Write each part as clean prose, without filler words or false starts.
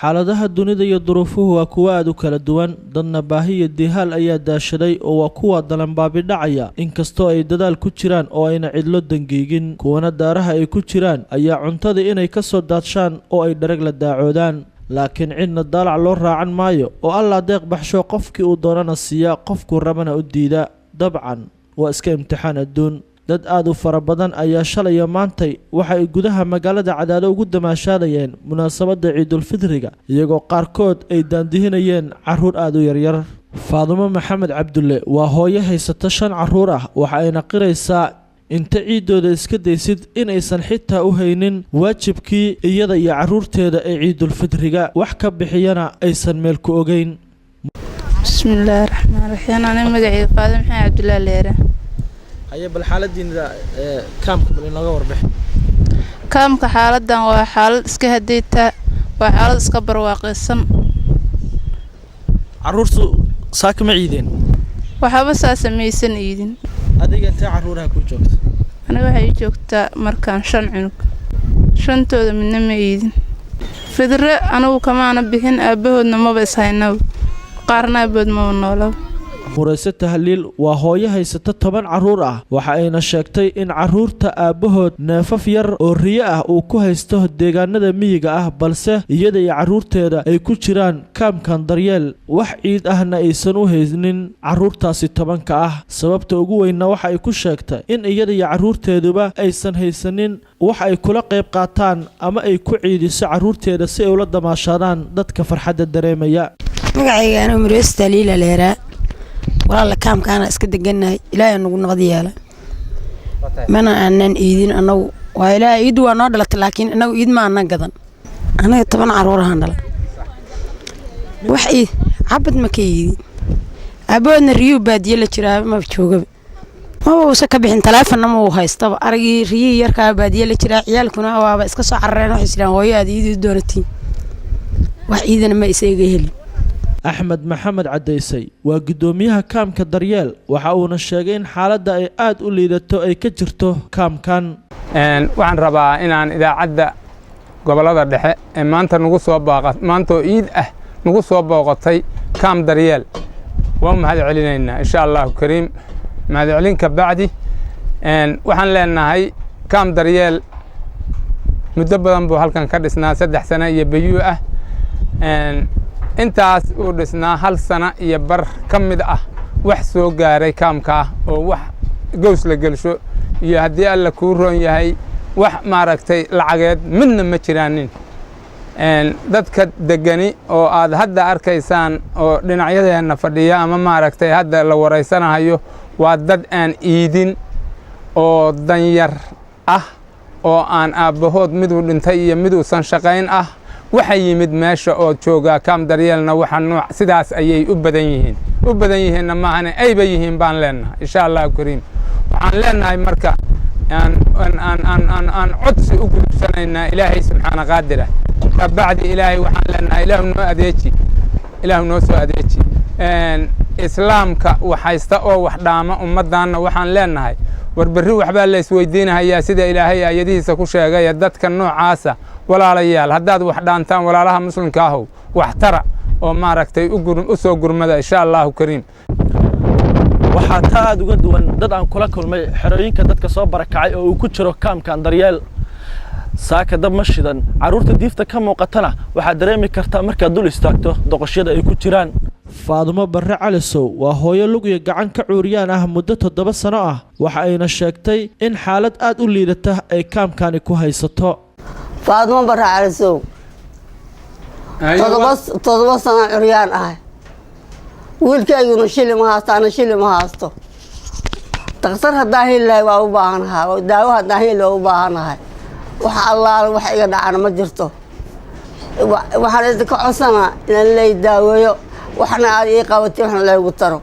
xaaladaha dunida iyo duruufuhu waa kuwa aad u kala duwan dadna baahi iyo dihaal ayaa daashaday oo waa kuwa dalanbaabi dhacaya inkastoo ay dadaal ku jiraan oo ayna cidlo dangeegin kuwana daaraha ay ku jiraan ayaa cuntada inay ka soo daadshaan oo ay dharag la daacoodaan laakiin cidna daalac loo raacan maayo oo alla deeq baxsho qofkii uu doonana siiya qofku rabana u diida dabcan waa iska imtixaan adduun dad aad u fara badan ayaa shalay maantay waxa ay gudaha magaalada Cadaado ugu damaashaadayeen munaasabada Ciidul Fidriga iyagoo qaarkood ay daandihinayeen caruur aad u yaryar Faadimo Maxamed Cabdulle waa hooyo haysata 5 caruur ah waxa ay naqiraysaa inta ciidooda iska daysid in aysan xitaa u haynin waajibkii iyada iyo caruurteeda ee Ciidul Fidriga wax ka bixiyana aysan meel ku ogeyn Bismillaahir Rahmaanir Rahiim ana magacayga Faadimo Maxamed Cabdulle leera ayaa bal xaaladina kaamka bal inaga warbix kaamka xaaladan waa xaalad iska hadeyta waa xaalad iska barwaaqaysan caruurtu saakama ciideen waxba saameysan ciidin adiga inta caruuraha ku joogta aniga waxay joogtaa markaan 5 cunug shantooda midna ma ciidin fidre anigu kamaana bixin aabahoodna ma ishaynaa qaarna aabahood ma noolaa Murayse Tahliil waa hooyo haysata 10 caruur ah waxa ayna sheegtay in caruurta aabahood neefaf yar oo riyo ah uu ku haysto deegaanada miyiga ah balse iyada iyo caruurteeda ay ku jiraan kaamkan daryeel wax ciid ahna aysan u haynin caruurtaasi 10 ah sababta ugu weynna waxa ay ku sheegtay in iyada iyo caruurteeduba aysan haysanin wax ay kula qayb qaataan ama ay ku ciidiso caruurteeda si ay ula damaashadaan dadka farxadda dareemaya magacayga ana Murayse Tahliil leera walaal kaamkaana iska deganahay ilaahay nagu nabad yeela mana aanan iidin anagu waa ilaahay iid waa noo dhalatay laakiin anagu iid ma aanan gadan anaga 10 caruur ahaan dhalay wax iid cabad ma ka iidin aboodna riyo baadiye la jiraa ma jooga ma wuu ka bixin telefoon ma uu haysto aragii riyo yarka baadiye la jiraa ciyaalkuna waaba iska soo carareen wax islaan hooyo aad iid doonatiin wax iidana ma isaga helin Axmed Maxamed Cadaysay waa gudoomiyaha kaamka daryeel waxa uu sheegay in xaaladda ay aad u liidato ay ka jirto kaamkan waxaan rabaa inaan idaacadda gobolada dhexe ee maanta nagu soo baaqat maanta ciid ah nagu soo booqatay kaam daryeel waa mahad celinaynaa insha Allah kariim mahad celinka bacdi waxaan leenahay kaam daryeel muddo badan buu halkan ka dhisnaa 3 sano iyo biyo ah intaas uu dhisnaa 1 sano iyo bar kamid ah wax soo gaaray kaamka oo wax goos la gelsho iyo hadii alla ku roon yahay wax maaragtay lacageed midna ma jiraanin dadka degani oo aad hadda arkaysaan oo dhinacyadeena fadhiya ama maaragtay hadda la wareysanayo waa dad aan iidin oo danyar ah oo aan aabahood mid uu dhintay iyo mid uu san shaqayn ah waxa yimid meesha oo jooga kaam daryeelna waxa nooc sidaas ayay u badan yihiin ma ahna ay yihiin baan leenahay insha Allah kariim waxaan leenahay marka aan codsi u gudubsanayna ilaahay subhanahu qaadira bacdi ilaahay waxaan leenahay ilaahu noo soo adeeji islaamka waxaysta oo wax dhaama ummadana waxaan leenahay warbari waxba la isweydiinayaa sida ilaahay ayadiisa ku sheegay dadka noocaasa walaalayaal haddaad wax dhaantaan walaalaha muslimka ah wax tara oo maaragtay u soo gurmada insha Allah kariim waxa taad uga duwan dad aan kula kulmay xerooyinka dadka soo barakacay oo uu ku jiro kaamkan daryeel saaka dab mashidan caruurta diifta ka muuqatana waxa dareemi kartaa marka dul istaagto doqoshada ay ku jiraan Faadimo Barre Calisow waa hooyo lug iyo gacan ka cuuriyaan ah muddo 7 sano ah waxa ayna sheegtay in xaalad aad u liidata ay kaamkani ku haysato Faadimo Barre Calisow todoba sano curyaan ah wiilkayguna shili ma haasto taqsar hadaa helay waa u baahanahay daawo hadaa helay u baahanahay waxa Allah wax iga dhacana ma jirto waxaan idin ka codsanaa in la daaweeyo waxna aad ii qabatay waxna la igu taro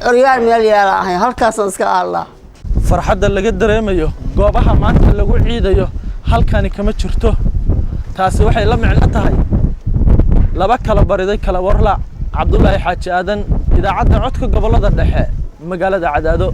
curyaan meel yaalahay halkaas iska Allah farxadda laga dareemayo goobaha maanta lagu ciidayo halkani kama jirto taasi waxay la micno tahay laba kala bariday kala warla Cabdullaahi Xaaji Aadan idaacadda codka gobolada dhexe magaalada Cadaado